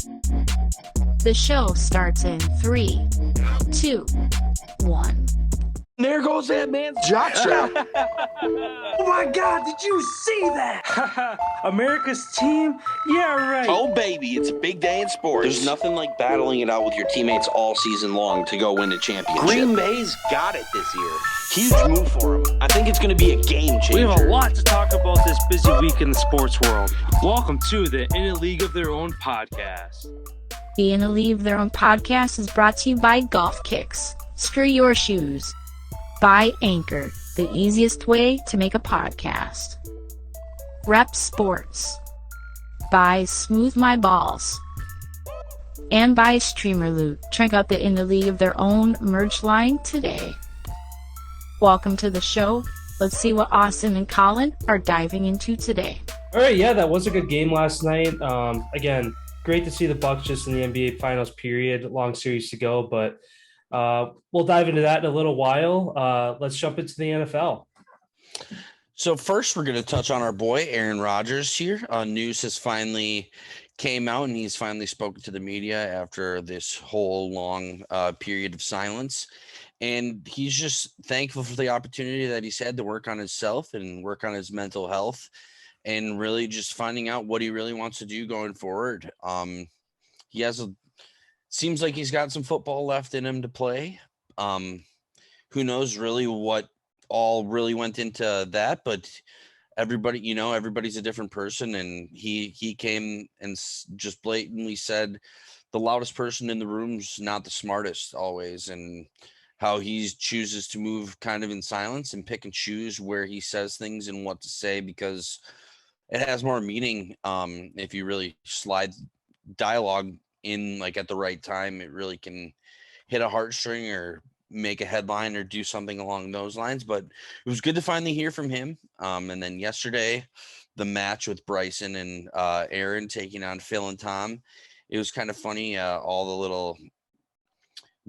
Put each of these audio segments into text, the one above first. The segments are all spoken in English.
The show starts in 3, 2, 1. There goes that man's jock strap. Oh my God, did you see that? America's team? Yeah, right. Oh, baby, it's a big day in sports. There's nothing like battling it out with your teammates all season long to go win a championship. Green Bay's got it this year. Huge move for them. I think it's going to be a game changer. We have a lot to talk about this busy week in the sports world. Welcome to the In a League of Their Own podcast. The In a League of Their Own podcast is brought to you by Golf Kicks. Screw your shoes. By Anchor, the easiest way to make a podcast. Rep Sports. By Smooth My Balls. And by Streamer Loot. Check out the In the League of Their Own merch line today. Welcome to the show. Let's see what Austin and Collin are diving into today. All right, yeah, that was a good game last night. Again, great to see the Bucks just in the NBA Finals period. Long series to go, but we'll dive into that in a little while. Let's jump into the NFL. So first, we're going to touch on our boy, Aaron Rodgers here. News has finally came out, and he's finally spoken to the media after this whole long period of silence. And he's just thankful for the opportunity that he's had to work on himself and work on his mental health and really just finding out what he really wants to do going forward. Seems like he's got some football left in him to play. Who knows really what all really went into that, but everybody's a different person, and he came and just blatantly said the loudest person in the room's not the smartest always, and how he chooses to move kind of in silence and pick and choose where he says things and what to say, because it has more meaning if you really slide dialogue in like at the right time. It really can hit a heartstring or make a headline or do something along those lines. But it was good to finally hear from him. And then yesterday, the match with Bryson and Aaron taking on Phil and Tom, it was kind of funny. All the little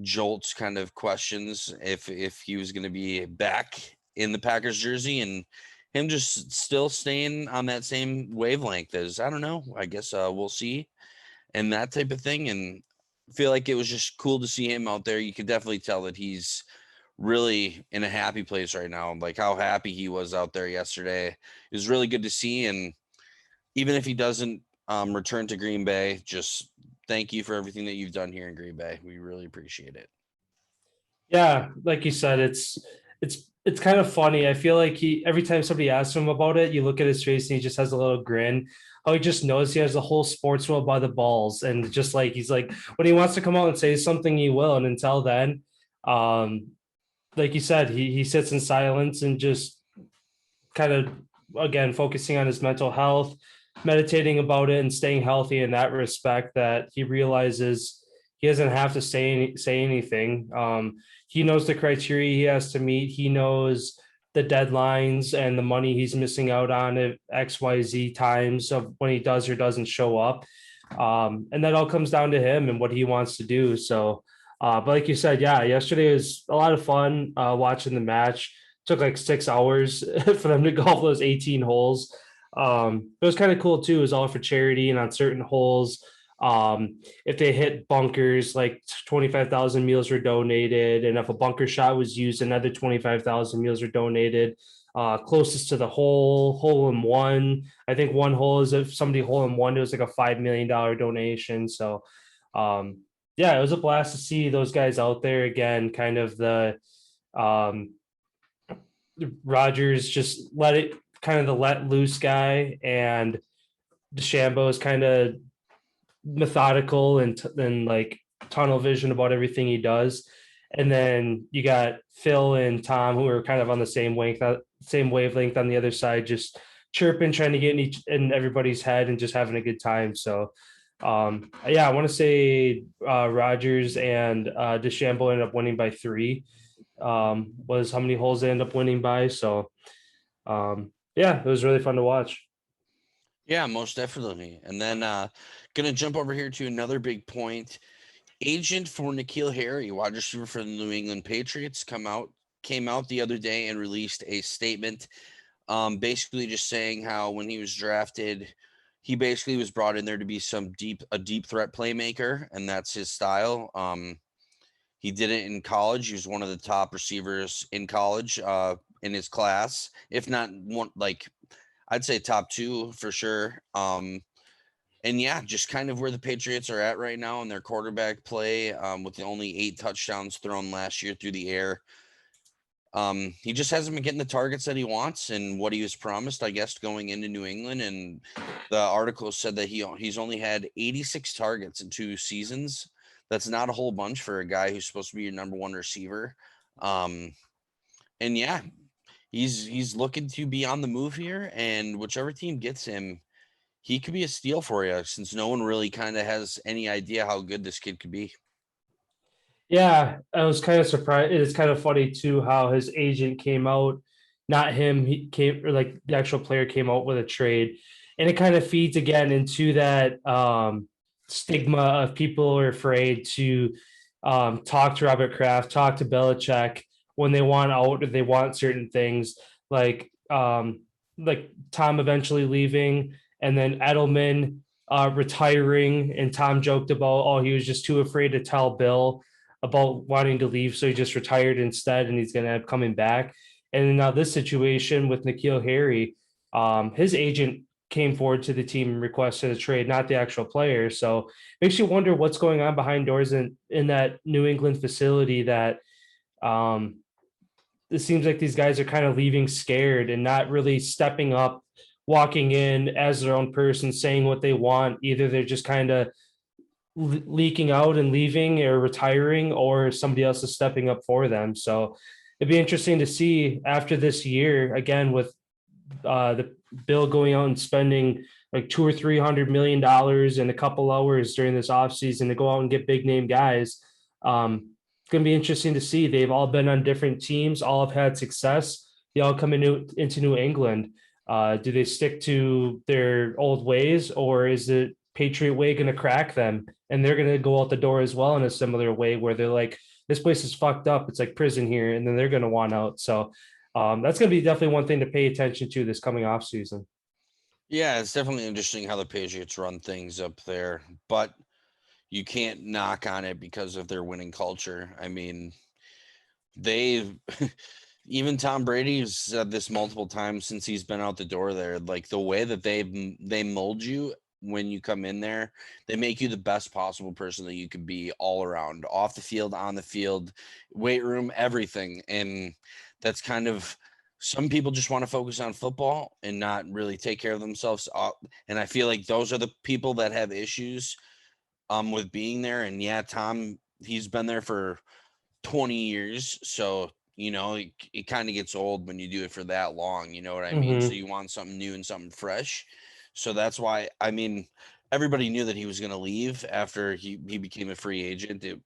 jolts kind of questions if he was going to be back in the Packers jersey, and him just still staying on that same wavelength as, I don't know, I guess we'll see, and that type of thing. And feel like it was just cool to see him out there. You could definitely tell that he's really in a happy place right now. Like how happy he was out there yesterday. It was really good to see. And even if he doesn't return to Green Bay, just thank you for everything that you've done here in Green Bay. We really appreciate it. Yeah, like you said, it's kind of funny. I feel like every time somebody asks him about it, you look at his face and he just has a little grin. Oh, he just knows he has the whole sports world by the balls, and just like he's like, when he wants to come out and say something, he will. And until then, like you said, he sits in silence and just kind of, again, focusing on his mental health, meditating about it and staying healthy in that respect, that he realizes he doesn't have to say anything. He knows the criteria he has to meet. He knows the deadlines and the money he's missing out on at XYZ times of when he does or doesn't show up. And that all comes down to him and what he wants to do. So, but like you said, yeah, yesterday was a lot of fun watching the match. It took like 6 hours for them to golf those 18 holes. It was kind of cool too. It was all for charity, and on certain holes, if they hit bunkers, like 25,000 meals were donated, and if a bunker shot was used, another 25,000 meals were donated. Closest to the hole in one, I think one hole is, if somebody hole in one, it was like a $5 million donation. So yeah, it was a blast to see those guys out there again. Kind of the Rodgers just let loose guy, and Dechambeau is kind of methodical and like tunnel vision about everything he does. And then you got Phil and Tom, who are kind of on the same wavelength on the other side, just chirping, trying to get in everybody's head and just having a good time. So yeah, I want to say Rodgers and Dechambeau ended up winning by 3. Was how many holes they ended up winning by. So yeah, it was really fun to watch. Yeah, most definitely. And then gonna jump over here to another big point. Agent for N'Keal Harry, wide receiver for the New England Patriots, came out the other day and released a statement, basically just saying how when he was drafted, he basically was brought in there to be a deep threat playmaker, and that's his style. He did it in college. He was one of the top receivers in college in his class, if not one, like I'd say top 2 for sure. And yeah, just kind of where the Patriots are at right now in their quarterback play, with the only 8 touchdowns thrown last year through the air. He just hasn't been getting the targets that he wants and what he was promised, I guess, going into New England. And the article said that he's only had 86 targets in 2 seasons. That's not a whole bunch for a guy who's supposed to be your number 1 receiver. And yeah, he's looking to be on the move here, and whichever team gets him, he could be a steal for you, since no one really kind of has any idea how good this kid could be. Yeah, I was kind of surprised. It's kind of funny too how his agent came out, not him. He came, or like the actual player came out with a trade, and it kind of feeds again into that stigma of people are afraid to talk to Robert Kraft, talk to Belichick when they want out or they want certain things, like Tom eventually leaving, and then Edelman retiring, and Tom joked about, oh, he was just too afraid to tell Bill about wanting to leave, so he just retired instead, and he's going to end up coming back. And now this situation with N'Keal Harry, his agent came forward to the team and requested a trade, not the actual player. So it makes you wonder what's going on behind doors in that New England facility, that it seems like these guys are kind of leaving scared and not really stepping up, walking in as their own person, saying what they want. Either they're just kind of leaking out and leaving or retiring, or somebody else is stepping up for them. So it'd be interesting to see after this year, again, with the Bill going out and spending like $200 or $300 million in a couple hours during this offseason to go out and get big name guys. It's going to be interesting to see. They've all been on different teams, all have had success. They all come into New England. Do they stick to their old ways, or is the Patriot way going to crack them? And they're going to go out the door as well in a similar way, where they're like, this place is fucked up, it's like prison here, and then they're going to want out. So that's going to be definitely one thing to pay attention to this coming off season. Yeah, it's definitely interesting how the Patriots run things up there, but you can't knock on it because of their winning culture. I mean, even Tom Brady's said this multiple times since he's been out the door there, like the way that they mold you when you come in there, they make you the best possible person that you could be all around, off the field, on the field, weight room, everything. And that's kind of, some people just want to focus on football and not really take care of themselves. And I feel like those are the people that have issues with being there. And yeah, Tom, he's been there for 20 years. So, you know, it kind of gets old when you do it for that long. You know what I mean? So you want something new and something fresh. So that's why, I mean, everybody knew that he was going to leave after he became a free agent. It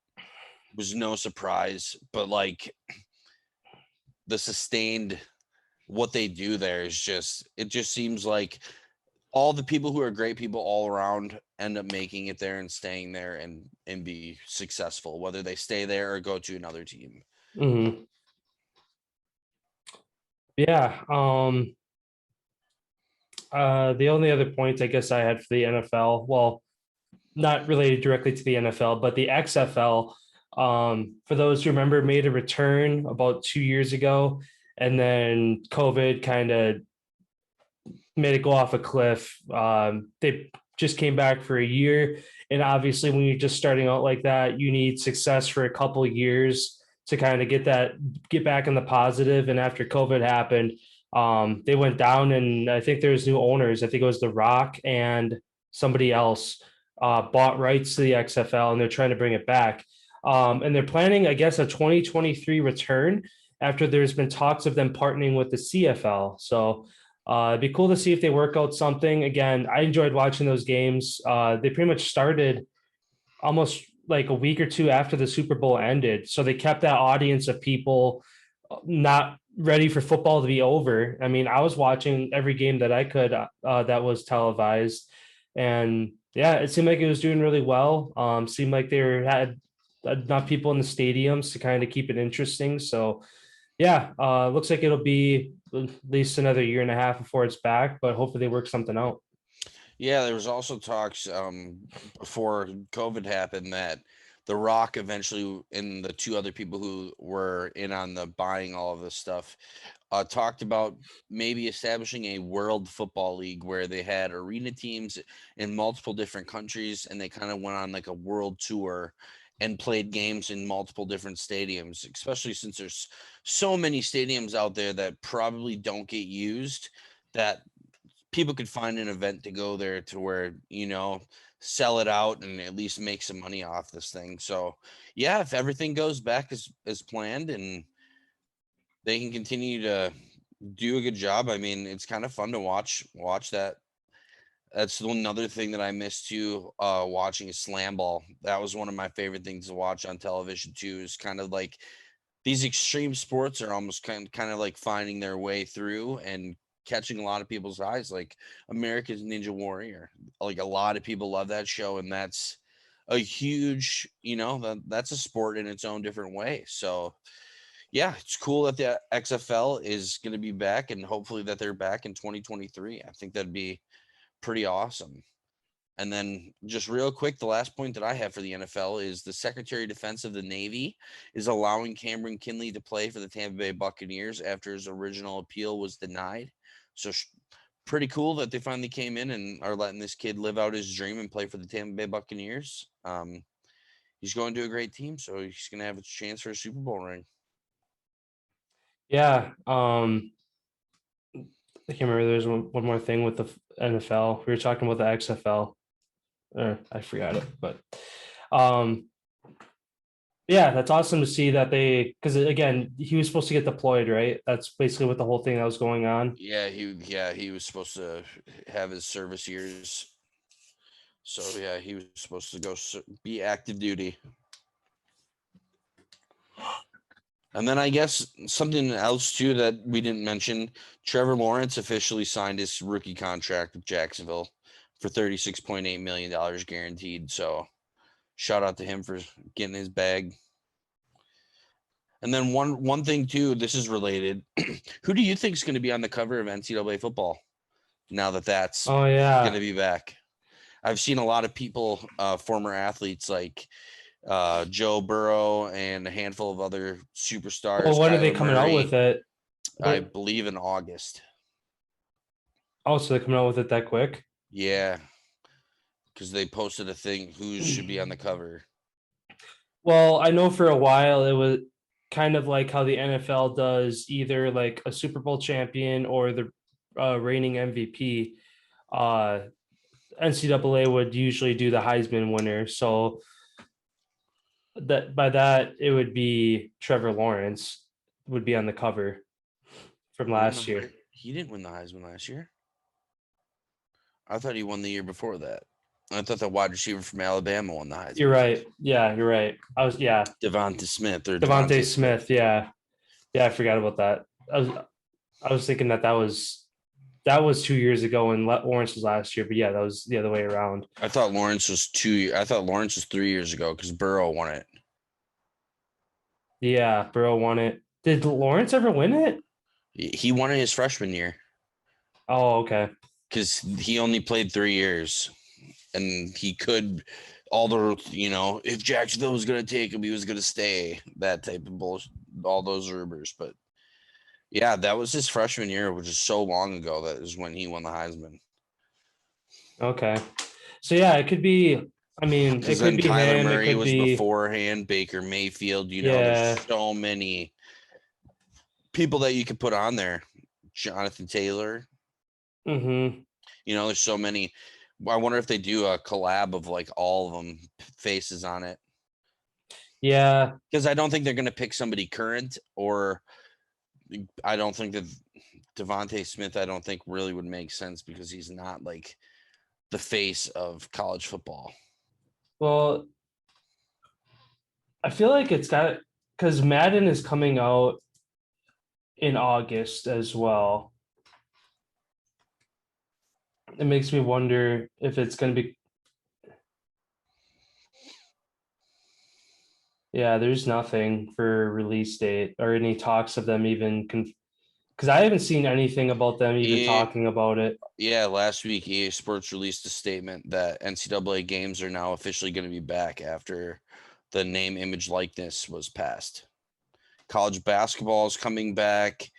was no surprise, but like the sustained, what they do there is just, it just seems like all the people who are great people all around end up making it there and staying there and be successful, whether they stay there or go to another team. Mm-hmm. Yeah. The only other point I guess I had for the NFL, well, not related directly to the NFL, but the XFL, for those who remember, made a return about 2 years ago, and then COVID kind of made it go off a cliff. They just came back for a year, and obviously when you're just starting out like that, you need success for a couple of years to kind of get back in the positive. And after COVID happened, they went down, and I think there's new owners. I think it was The Rock and somebody else bought rights to the XFL, and they're trying to bring it back. And they're planning, I guess, a 2023 return after there's been talks of them partnering with the CFL. So it'd be cool to see if they work out something. Again, I enjoyed watching those games. They pretty much started almost like a week or two after the Super Bowl ended. So they kept that audience of people not ready for football to be over. I mean, I was watching every game that I could that was televised. And yeah, it seemed like it was doing really well. Seemed like they had enough people in the stadiums to kind of keep it interesting. So yeah, looks like it'll be at least another year and a half before it's back, but hopefully they work something out. Yeah, there was also talks before COVID happened that The Rock eventually, and the two other people who were in on the buying all of this stuff, talked about maybe establishing a world football league where they had arena teams in multiple different countries, and they kind of went on like a world tour and played games in multiple different stadiums, especially since there's so many stadiums out there that probably don't get used, that people could find an event to go there to where, sell it out and at least make some money off this thing. So yeah, if everything goes back as planned and they can continue to do a good job, I mean, it's kind of fun to watch that. That's another thing that I miss too, watching is slam ball. That was one of my favorite things to watch on television too, is kind of like these extreme sports are almost kind of like finding their way through and catching a lot of people's eyes, like America's Ninja Warrior. Like a lot of people love that show, and that's a huge, that's a sport in its own different way. So yeah, it's cool that the XFL is going to be back, and hopefully that they're back in 2023. I think that'd be pretty awesome. And then just real quick, the last point that I have for the NFL is the Secretary of Defense of the Navy is allowing Cameron Kinley to play for the Tampa Bay Buccaneers after his original appeal was denied. So pretty cool that they finally came in and are letting this kid live out his dream and play for the Tampa Bay Buccaneers. He's going to a great team, so he's going to have a chance for a Super Bowl ring. Yeah. I can't remember. There's one more thing with the NFL. We were talking about the XFL. I forgot it, but yeah, that's awesome to see that because again, he was supposed to get deployed, right? That's basically what the whole thing that was going on. Yeah, he was supposed to have his service years. So yeah, he was supposed to go be active duty. And then I guess something else too that we didn't mention, Trevor Lawrence officially signed his rookie contract with Jacksonville for $36.8 million guaranteed. So shout out to him for getting his bag. And then one thing too, this is related. Who do you think is going to be on the cover of NCAA football now that that's going to be back? I've seen a lot of people, former athletes like Joe Burrow and a handful of other superstars. Well, when Kyler are they coming out with it? I believe in August. Oh, so they're coming out with it that quick? Yeah, because they posted a thing who should be on the cover. Well, I know for a while it was kind of like how the NFL does either like a Super Bowl champion or the reigning MVP. NCAA would usually do the Heisman winner. So that by that it would be Trevor Lawrence would be on the cover from last year. He didn't win the Heisman last year. I thought he won the year before that. I thought the wide receiver from Alabama won the Heisman. You're right. Yeah, you're right. Devonta Smith or Devontae Smith. Yeah, I forgot about that. I was thinking that was 2 years ago and Lawrence was last year, but yeah, that was the other way around. I thought Lawrence was 3 years ago because Burrow won it. Yeah, Burrow won it. Did Lawrence ever win it? He won it his freshman year. Oh, okay. Because he only played 3 years, and he could if Jacksonville was going to take him, he was going to stay. That type of bullshit, all those rumors. But yeah, that was his freshman year, which is so long ago. That is when he won the Heisman. Okay, so yeah, it could be. I mean, it could be Kyler him. Murray it could was be beforehand. Baker Mayfield. There's so many people that you could put on there. Jonathan Taylor. Mm-hmm. There's so many. I wonder if they do a collab of like all of them faces on it. Yeah, because I don't think they're going to pick somebody current, or I don't think that Devontae Smith, I don't think really would make sense because he's not like the face of college football. Well, I feel like it's got because Madden is coming out in August as well. It makes me wonder if it's going to be. Yeah, there's nothing for release date or any talks of them even Because I haven't seen anything about them even Yeah. talking about it. Yeah, last week EA Sports released a statement that NCAA games are now officially going to be back after the name, image, likeness was passed. College basketball is coming back.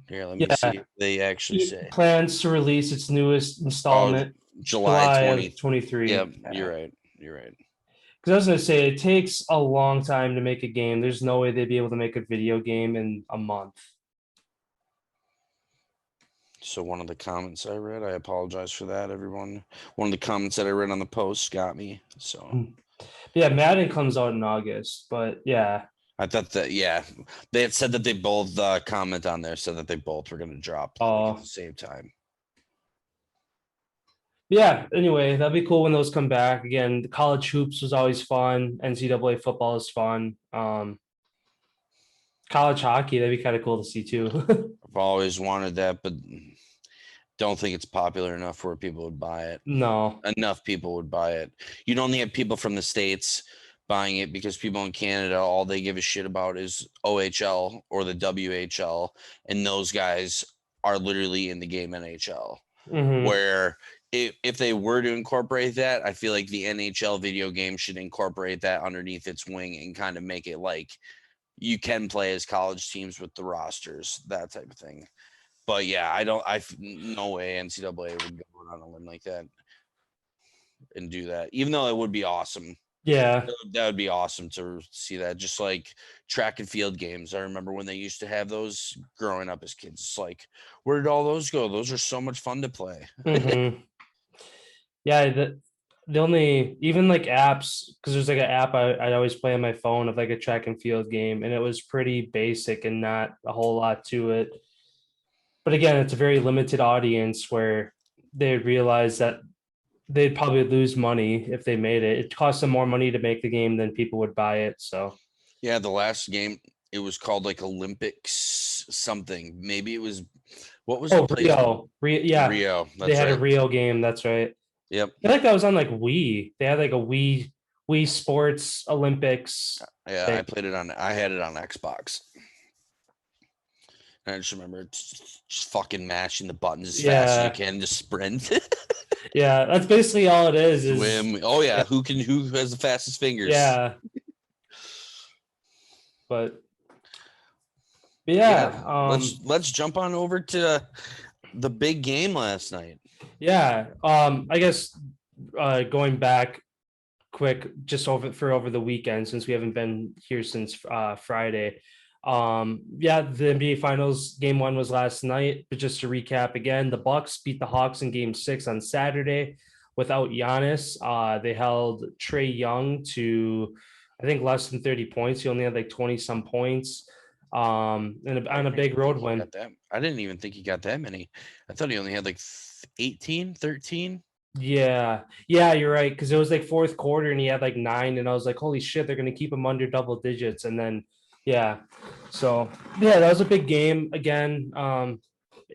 Here, let me Yeah. see if they actually say. Plans to release its newest installment July of 20. 23. Yep, you're right. You're right. Because I was going to say, it takes a long time to make a game. There's no way they'd be able to make a video game in a month. So one of the comments I read, I apologize for that, everyone. One of the comments that I read on the post got me. So Yeah, Madden comes out in August, but yeah. I thought that, yeah, they had said that they both comment on there said that they both were going to drop at the same time. Yeah, anyway, that'd be cool when those come back. Again, the college hoops was always fun. NCAA football is fun. College hockey, that'd be kind of cool to see too. I've always wanted that, but don't think it's popular enough where people would buy it. No. Enough people would buy it. You'd only have people from the States buying it because people in Canada, all they give a shit about is OHL or the WHL. And those guys are literally in the game NHL. Mhm. Where if they were to incorporate that, I feel like the NHL video game should incorporate that underneath its wing and kind of make it like you can play as college teams with the rosters, that type of thing. But yeah, no way NCAA would go on a limb like that and do that, even though it would be awesome. Yeah. That would be awesome to see that. Just like track and field games. I remember when they used to have those growing up as kids. It's like, where did all those go? Those are so much fun to play. Mhm. Yeah, the only even like apps, because there's like an app I always play on my phone of like a track and field game, and it was pretty basic and not a whole lot to it. But again, it's a very limited audience where they realize that they'd probably lose money if they made it. It costs them more money to make the game than people would buy it. So yeah, the last game, it was called like Olympics something. Maybe it was, what was the place? Yeah, Rio. They had a Rio game. That's right. Yep. I feel like that was on like Wii. They had like a Wii Sports Olympics. Yeah, I had it on Xbox. And I just remember just fucking mashing the buttons as fast as you can to sprint. Yeah, that's basically all it is. Swim. Oh yeah, who has the fastest fingers? Yeah. But yeah, let's jump on over to the big game last night. Yeah, I guess going back quick, just over the weekend, since we haven't been here since Friday. Yeah, the NBA Finals game 1 was last night, but just to recap again, the Bucks beat the Hawks in game 6 on Saturday without Giannis. They held Trae Young to, I think, less than 30 points. He only had like 20 some points. And on a big road win. I didn't even think he got that many. I thought he only had like 18, 13. Yeah, you're right. Because it was like fourth quarter and he had like 9, and I was like, holy shit, they're gonna keep him under double digits. And then so that was a big game again.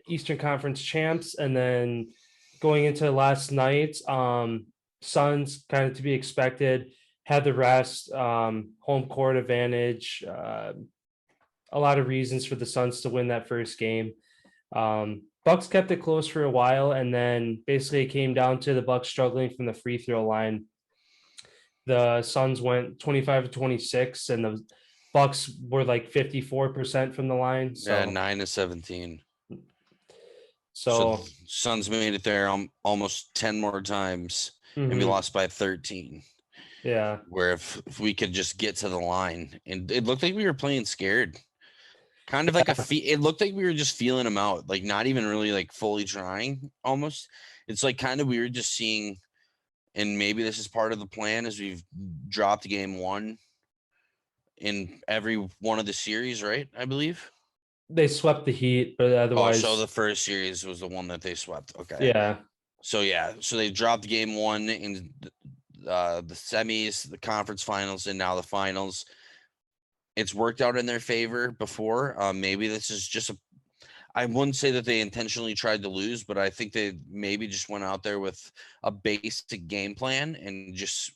Eastern Conference champs, and then going into last night, Suns, kind of to be expected, had the rest, home court advantage. A lot of reasons for the Suns to win that first game. Bucks kept it close for a while, and then basically it came down to the Bucks struggling from the free throw line. The Suns went 25-26, and the Bucks were like 54% from the line. So. Yeah, 9-17. So Suns made it there almost 10 more times, and we lost by 13. Yeah. Where if we could just get to the line, and it looked like we were playing scared. Kind of like it looked like we were just feeling them out, like not even really like fully trying almost. It's like kind of we were just seeing, and maybe this is part of the plan, is we've dropped game 1 in every one of the series, right? I believe. They swept the Heat, but otherwise. Oh, so the first series was the one that they swept. Okay. Yeah. So they dropped game 1 in the semis, the conference finals, and now the finals. It's worked out in their favor before. Maybe this is just I wouldn't say that they intentionally tried to lose, but I think they maybe just went out there with a basic game plan and just,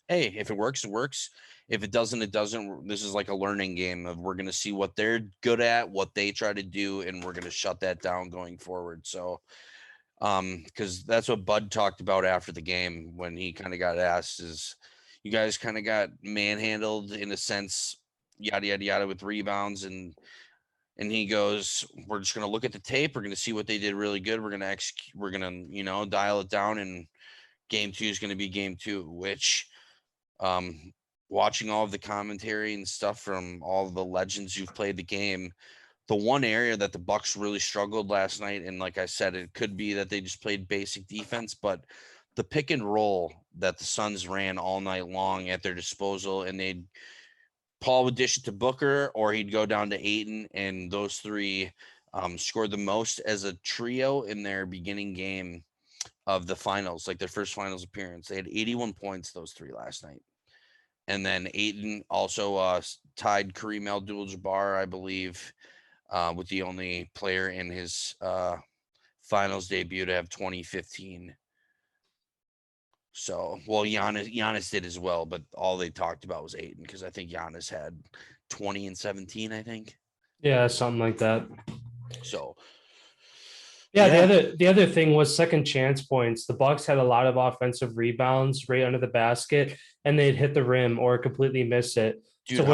hey, if it works, it works. if it doesn't, it doesn't. This is like a learning game of we're going to see what they're good at, what they try to do, and we're going to shut that down going forward. So, because that's what Bud talked about after the game when he kind of got asked is you guys kind of got manhandled in a sense, yada, yada, yada, with rebounds. And he goes, we're just going to look at the tape. We're going to see what they did really good. We're going to execute. We're going to, dial it down. And game 2 is going to be game 2, which, watching all of the commentary and stuff from all of the legends who've played the game, the one area that the Bucks really struggled last night, and like I said, it could be that they just played basic defense, but the pick and roll that the Suns ran all night long at their disposal, and Paul would dish it to Booker, or he'd go down to Ayton, and those three scored the most as a trio in their beginning game of the finals, like their first finals appearance. They had 81 points, those three last night. And then Ayton also tied Kareem Abdul-Jabbar, I believe, with the only player in his finals debut to have 2015. So, well, Giannis did as well, but all they talked about was Ayton because I think Giannis had 20 and 17, I think. Yeah, something like that. So, yeah, the other thing was second chance points. The Bucks had a lot of offensive rebounds right under the basket, and they'd hit the rim or completely miss it. Dude,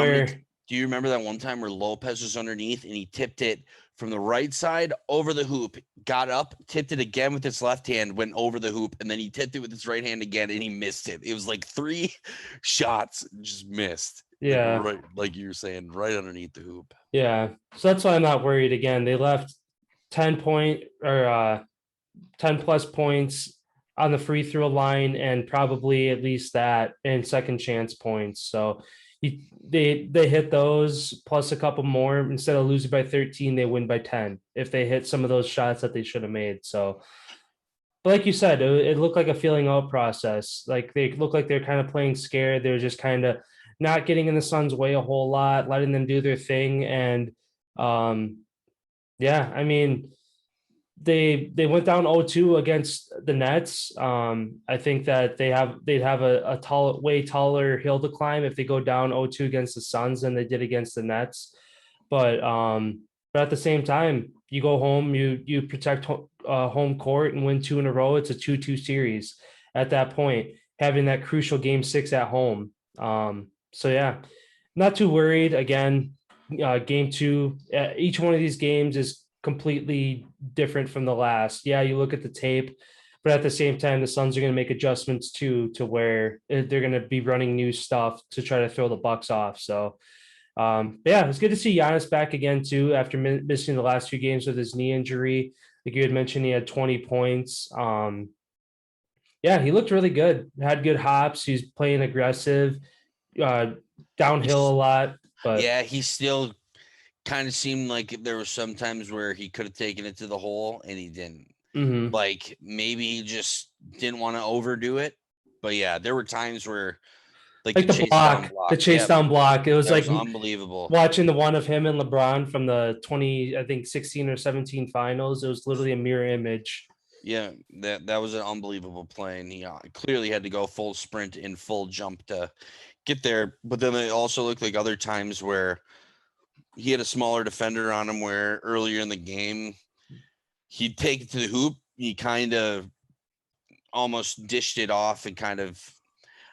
do you remember that one time where Lopez was underneath and he tipped it from the right side over the hoop, got up, tipped it again with his left hand, went over the hoop, and then he tipped it with his right hand again, and he missed it. It was like 3 shots, just missed. Yeah. Like you were saying, right underneath the hoop. Yeah. So that's why I'm not worried. Again, they left 10 plus points on the free throw line and probably at least that in second chance points. So they hit those plus a couple more. Instead of losing by 13, they win by 10 if they hit some of those shots that they should have made. So, but like you said, it looked like a feeling out process. Like they look like they're kind of playing scared. They're just kind of not getting in the Suns' way a whole lot, letting them do their thing. And yeah, I mean, they went down 0-2 against the Nets. I think that they'd have a way taller hill to climb if they go down 0-2 against the Suns than they did against the Nets. But at the same time, you go home, you protect home court and win 2 in a row. It's a 2-2 series at that point, having that crucial game 6 at home. So yeah, not too worried. Again, game 2, each one of these games is completely different from the last. Yeah, you look at the tape, but at the same time, the Suns are going to make adjustments to where they're going to be running new stuff to try to throw the Bucks off. So, yeah, it's good to see Giannis back again too after missing the last few games with his knee injury. Like you had mentioned, he had 20 points. Yeah, he looked really good. Had good hops. He's playing aggressive, downhill a lot. But yeah, he still kind of seemed like there were some times where he could have taken it to the hole and he didn't. Mm-hmm. Like maybe he just didn't want to overdo it. But yeah, there were times where like the chase down block. It was like unbelievable. Watching the one of him and LeBron from the 16 or 17 finals. It was literally a mirror image. Yeah, that was an unbelievable play, and he clearly had to go full sprint and full jump to get there. But then it also looked like other times where he had a smaller defender on him where earlier in the game, he'd take it to the hoop. He kind of almost dished it off and kind of,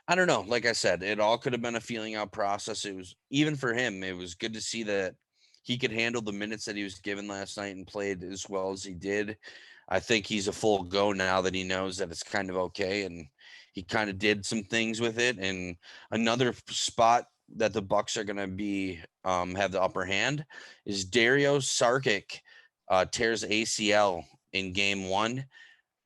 I don't know. Like I said, it all could have been a feeling out process. It was, even for him, it was good to see that he could handle the minutes that he was given last night and played as well as he did. I think he's a full go now that he knows that it's kind of okay. And he kind of did some things with it. And another spot that the Bucks are going to be have the upper hand is Dario Saric tears ACL in game 1.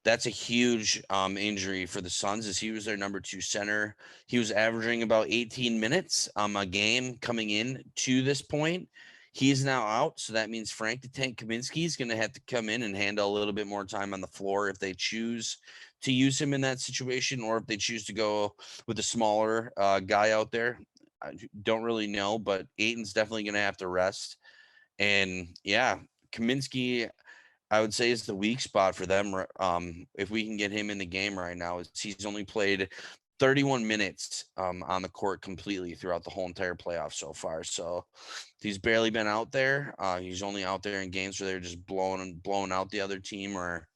That's a huge injury for the Suns as he was their number 2 center. He was averaging about 18 minutes a game coming in to this point. He's now out, so that means Frank the Tank Kaminsky is going to have to come in and handle a little bit more time on the floor if they choose to use him in that situation, or if they choose to go with a smaller guy out there. I don't really know, but Ayton's definitely going to have to rest. And yeah, Kaminsky, I would say, is the weak spot for them. If we can get him in the game right now, he's only played 31 minutes on the court completely throughout the whole entire playoff so far. So he's barely been out there. He's only out there in games where they're just blowing out the other team or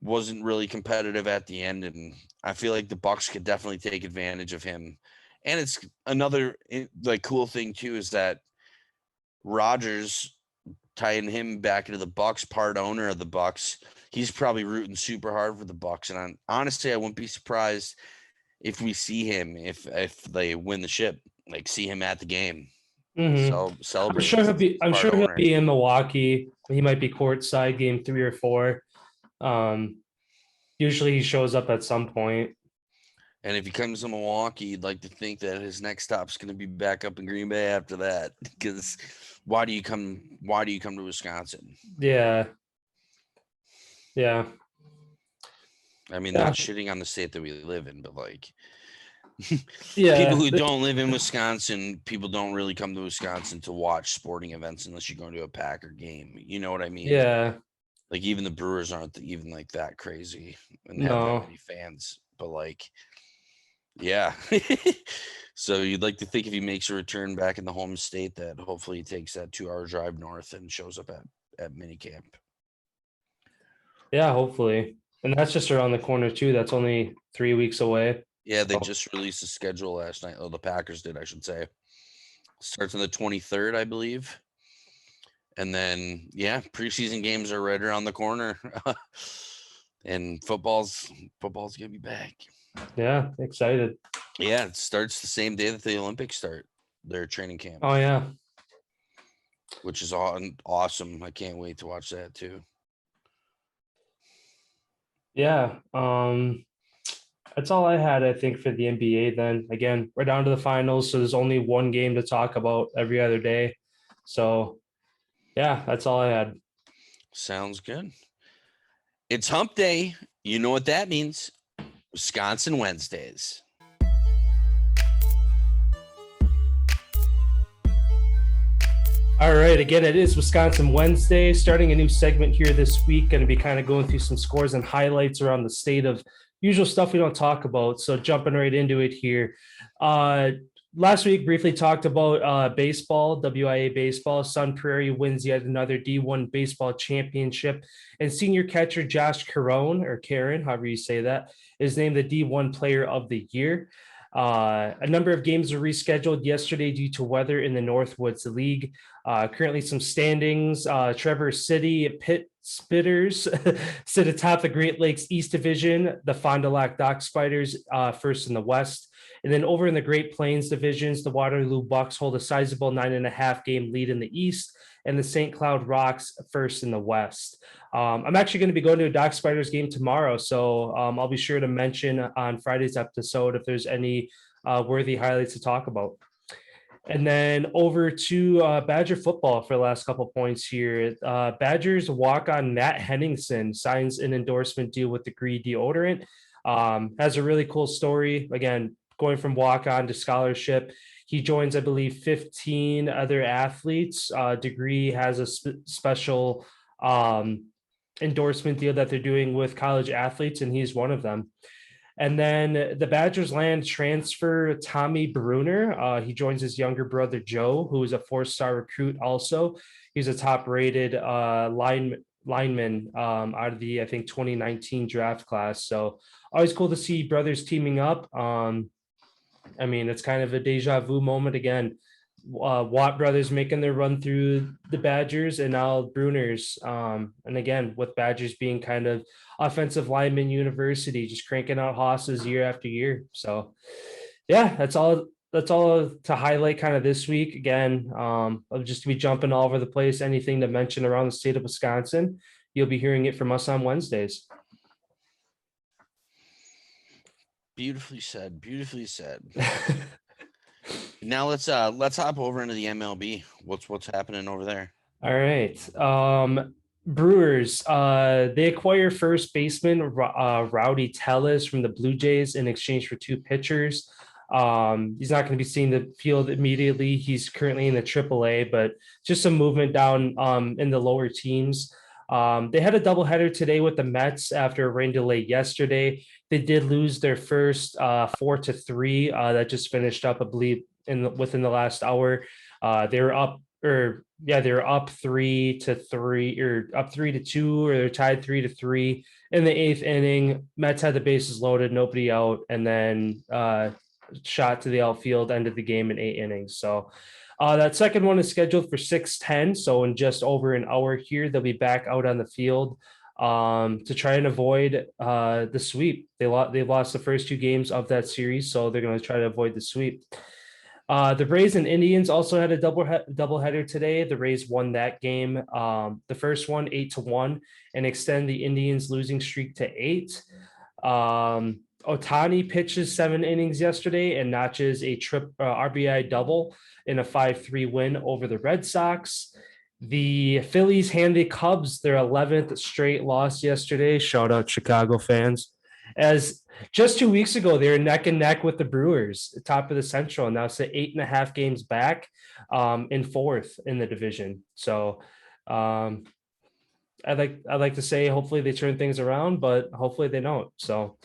wasn't really competitive at the end. And I feel like the Bucks could definitely take advantage of him. And it's another like cool thing too is that Rodgers, tying him back into the Bucks, part owner of the Bucks, he's probably rooting super hard for the Bucks. And honestly, I wouldn't be surprised if we see him if they win the ship, like see him at the game. So celebrate. I'm sure he'll be in Milwaukee. He might be courtside game 3 or 4. Usually he shows up at some point. And if he comes to Milwaukee, you'd like to think that his next stop's going to be back up in Green Bay after that. Because why do you come to Wisconsin? Yeah. I mean, not shitting on the state that we live in, but like yeah, people who don't live in Wisconsin, people don't really come to Wisconsin to watch sporting events unless you're going to a Packer game. You know what I mean? Yeah. Like even the Brewers aren't even like that crazy and have that many fans. But like, yeah. So you'd like to think if he makes a return back in the home state that hopefully he takes that 2-hour drive north and shows up at minicamp. Yeah, hopefully. And that's just around the corner too. That's only 3 weeks away. Yeah, they just released the schedule last night. Oh, the Packers did, I should say. Starts on the 23rd, I believe. And then, yeah, preseason games are right around the corner. And football's going to be back. Yeah, excited. Yeah, it starts the same day that the Olympics start their training camp. Oh, yeah. Which is awesome. I can't wait to watch that too. Yeah. That's all I had, I think, for the NBA then. Again, we're down to the finals, so there's only one game to talk about every other day. So, yeah, that's all I had. Sounds good. It's hump day. You know what that means. Wisconsin Wednesdays. All right, again, it is Wisconsin Wednesday, starting a new segment here this week. Going to be kind of going through some scores and highlights around the state of usual stuff we don't talk about. So jumping right into it here. Last week, briefly talked about baseball, WIA baseball. Sun Prairie wins yet another D1 baseball championship. And senior catcher Josh Karen, however you say that, is named the D1 player of the year. A number of games were rescheduled yesterday due to weather in the Northwoods League. Currently some standings. Traverse City Pitt Spitters sit atop the Great Lakes East Division. The Fond du Lac Dock Spiders first in the West. And then over in the Great Plains divisions, the Waterloo Bucks hold a sizable 9.5 game lead in the East, and the St. Cloud Rocks first in the West. I'm actually going to be going to a Dock Spiders game tomorrow, so I'll be sure to mention on Friday's episode if there's any worthy highlights to talk about. And then over to Badger football for the last couple points here. Badgers walk-on Matt Henningsen signs an endorsement deal with the Degree Deodorant. Has a really cool story. Again, going from walk-on to scholarship. He joins, I believe, 15 other athletes. Degree has a special endorsement deal that they're doing with college athletes, and he's one of them. And then the Badgers land transfer Tommy Bruner. He joins his younger brother, Joe, who is a 4-star recruit also. He's a top-rated lineman out of the, I think, 2019 draft class. So always cool to see brothers teaming up. I mean, it's kind of a deja vu moment again. Watt brothers making their run through the Badgers, and now Bruners. And again, with Badgers being kind of offensive lineman university, just cranking out hosses year after year. So yeah, that's all to highlight kind of this week. Again, I'll just be jumping all over the place. Anything to mention around the state of Wisconsin, you'll be hearing it from us on Wednesdays. Beautifully said. Now let's hop over into the MLB. What's happening over there? All right. Brewers, they acquire first baseman Rowdy Tellez from the Blue Jays in exchange for 2 pitchers. He's not going to be seeing the field immediately. He's currently in the AAA, but just some movement down in the lower teams. They had a doubleheader today with the Mets after a rain delay yesterday. They did lose their first 4-3. That just finished up, I believe, within the last hour. They were up, they were up 3-3, or up 3-2, or they're tied 3-3 in the eighth inning. Mets had the bases loaded, nobody out, and then shot to the outfield, ended the game in 8 innings. So that second one is scheduled for 6:10. So in just over an hour here, they'll be back out on the field to try and avoid the sweep. They've lost the first 2 games of that series, so they're going to try to avoid the sweep. The Rays and Indians also had a doubleheader today. The Rays won that game, the first one 8-1, and extend the Indians' losing streak to 8. Ohtani pitches 7 innings yesterday and notches a RBI double in a 5-3 win over the Red Sox. The Phillies hand the Cubs their 11th straight loss yesterday. Shout out Chicago fans. As just 2 weeks ago, they were neck and neck with the Brewers, top of the Central, and now it's 8.5 games back in 4th in the division. So I'd like to say hopefully they turn things around, but hopefully they don't. So,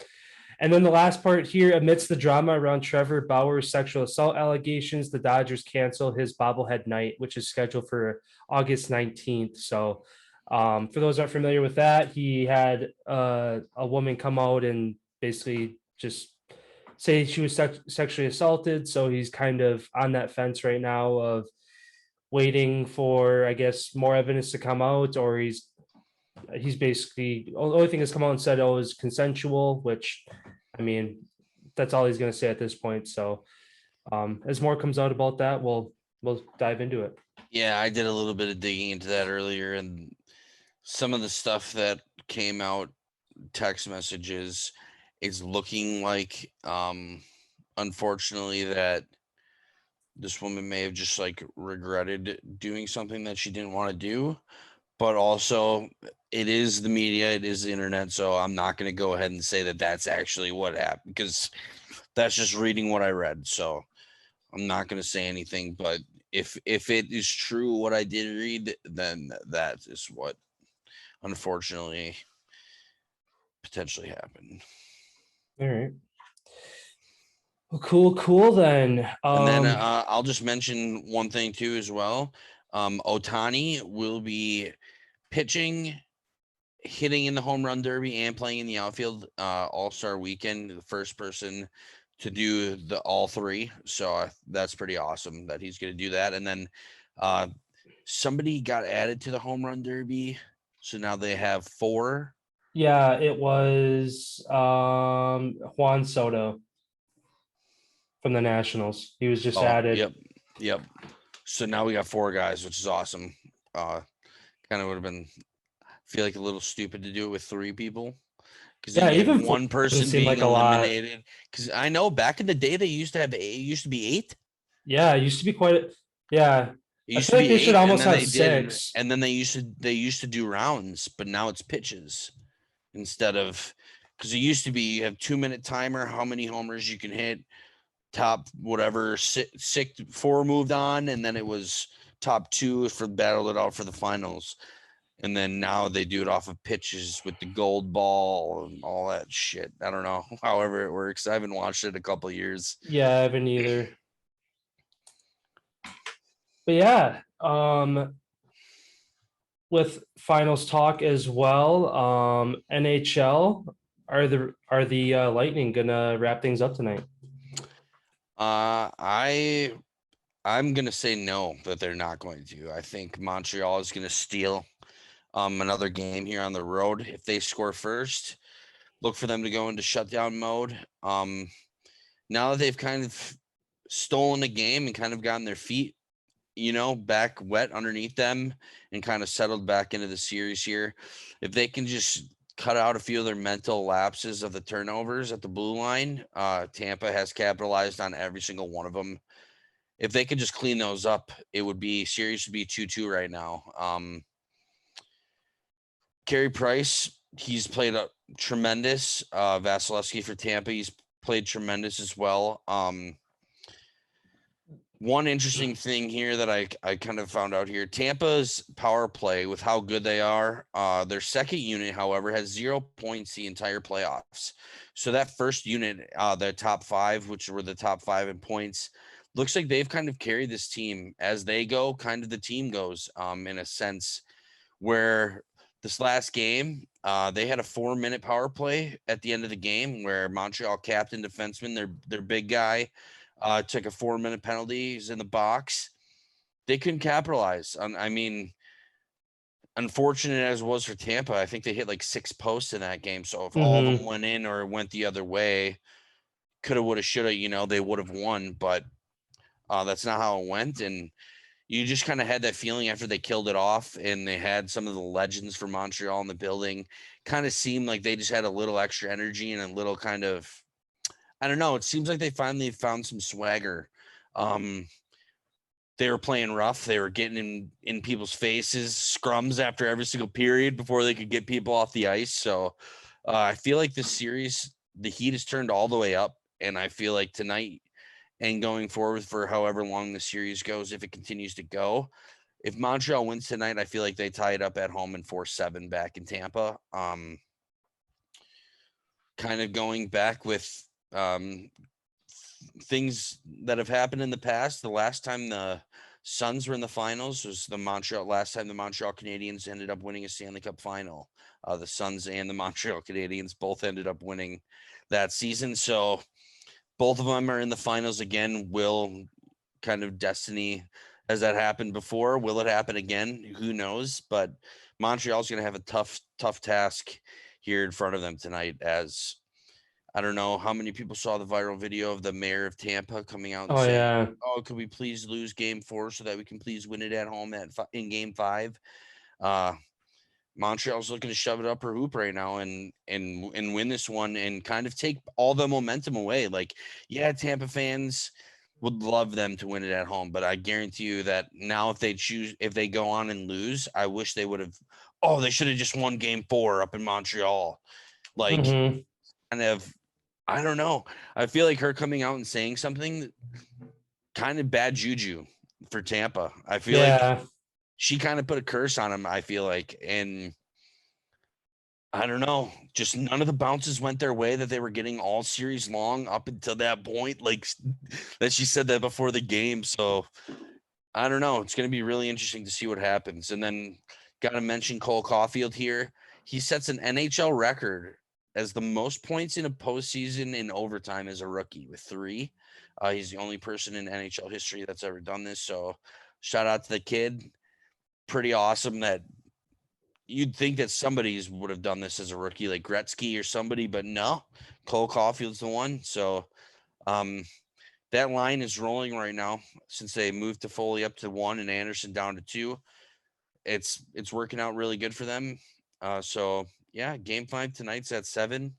and then the last part here, amidst the drama around Trevor Bauer's sexual assault allegations, the Dodgers cancel his bobblehead night, which is scheduled for August 19th. So for those aren't familiar with that, he had a woman come out and basically just say she was sexually assaulted. So he's kind of on that fence right now of waiting for, I guess, more evidence to come out, or he's basically, the only thing that's come out and said, oh, is consensual, which, I mean, that's all he's going to say at this point. So as more comes out about that, we'll dive into it. Yeah, I did a little bit of digging into that earlier, and some of the stuff that came out, text messages, is looking like, unfortunately, that this woman may have just like regretted doing something that she didn't want to do. But also, it is the media, it is the internet, so I'm not going to go ahead and say that that's actually what happened, because that's just reading what I read. So I'm not going to say anything. But if it is true what I did read, then that is what unfortunately potentially happened. All right. Well, cool then. And then I'll just mention one thing too as well. Ohtani will be pitching, hitting in the home run derby, and playing in the outfield all-star weekend, the first person to do all 3. So that's pretty awesome that he's going to do that. And then somebody got added to the home run derby, so now they have 4. Yeah, it was Juan Soto from the Nationals. He was just added. Yep. So now we got 4 guys, which is awesome. Kind of would have been, feel like, a little stupid to do it with 3 people, because even one person being like eliminated. Because I know back in the day they used to have used to be 8. Yeah, it used to be quite. Yeah, it used I feel to like be they should 8, almost have 6. And then they used to do rounds, but now it's pitches instead of, because it used to be you have 2-minute timer, how many homers you can hit, top whatever 4 moved on, and then it was top 2 for battled it out for the finals. And then now they do it off of pitches with the gold ball and all that shit. I don't know. However it works. I haven't watched it in a couple of years. Yeah, I haven't either. But yeah, with finals talk as well, NHL, are the Lightning gonna wrap things up tonight? I'm gonna say no, that they're not going to. I think Montreal is gonna steal another game here on the road. If they score first, look for them to go into shutdown mode. Now that they've kind of stolen a game and kind of gotten their feet, back wet underneath them and kind of settled back into the series here, if they can just cut out a few of their mental lapses of the turnovers at the blue line, Tampa has capitalized on every single one of them. If they could just clean those up, series would be 2-2 right now. Carey Price, he's played a tremendous. Vasilevsky for Tampa, he's played tremendous as well. One interesting thing here that I kind of found out here, Tampa's power play with how good they are, their second unit, however, has 0 points the entire playoffs. So that first unit, the top 5, which were the top 5 in points, looks like they've kind of carried this team as they go, kind of the team goes, in a sense, where this last game, they had a 4-minute power play at the end of the game where Montreal captain defenseman, their big guy, took a 4-minute penalty. He's in the box. They couldn't capitalize. I mean, unfortunate as it was for Tampa, I think they hit like 6 posts in that game. So if all of them went in or went the other way, coulda, woulda, shoulda, they would have won. But that's not how it went. And you just kind of had that feeling after they killed it off and they had some of the legends from Montreal in the building. Kind of seemed like they just had a little extra energy and a little kind of, I don't know. It seems like they finally found some swagger. They were playing rough. They were getting in people's faces, scrums after every single period before they could get people off the ice. So I feel like this series, the heat has turned all the way up. And I feel like tonight and going forward for however long the series goes, if it continues to go, if Montreal wins tonight, I feel like they tie it up at home and 4-7 back in Tampa. Kind of going back with things that have happened in the past. The last time the Suns were in the finals was last time the Montreal Canadiens ended up winning a Stanley Cup final. The Suns and the Montreal Canadiens both ended up winning that season. So both of them are in the finals again. Will kind of destiny, has that happened before? Will it happen again? Who knows? But Montreal's going to have a tough task here in front of them tonight, as I don't know how many people saw the viral video of the mayor of Tampa coming out and saying, "Oh, could we please lose Game 4 so that we can please win it at home in Game 5?" Montreal's looking to shove it up her hoop right now and win this one and kind of take all the momentum away. Like, yeah, Tampa fans would love them to win it at home, but I guarantee you that now if they go on and lose, I wish they would have. Oh, they should have just won Game 4 up in Montreal. Like, kind of. I don't know. I feel like her coming out and saying something kind of bad juju for Tampa. I feel like she kind of put a curse on him, I feel like. And I don't know. Just none of the bounces went their way that they were getting all series long up until that point. Like that she said that before the game. So I don't know. It's going to be really interesting to see what happens. And then got to mention Cole Caulfield here. He sets an NHL record as the most points in a postseason in overtime as a rookie with 3. He's the only person in NHL history that's ever done this. So shout out to the kid. Pretty awesome that you'd think that somebody would have done this as a rookie, like Gretzky or somebody, but no, Cole Caulfield's the one. So that line is rolling right now since they moved to Foley up to 1 and Anderson down to 2. It's working out really good for them. So yeah, Game 5 tonight's at 7.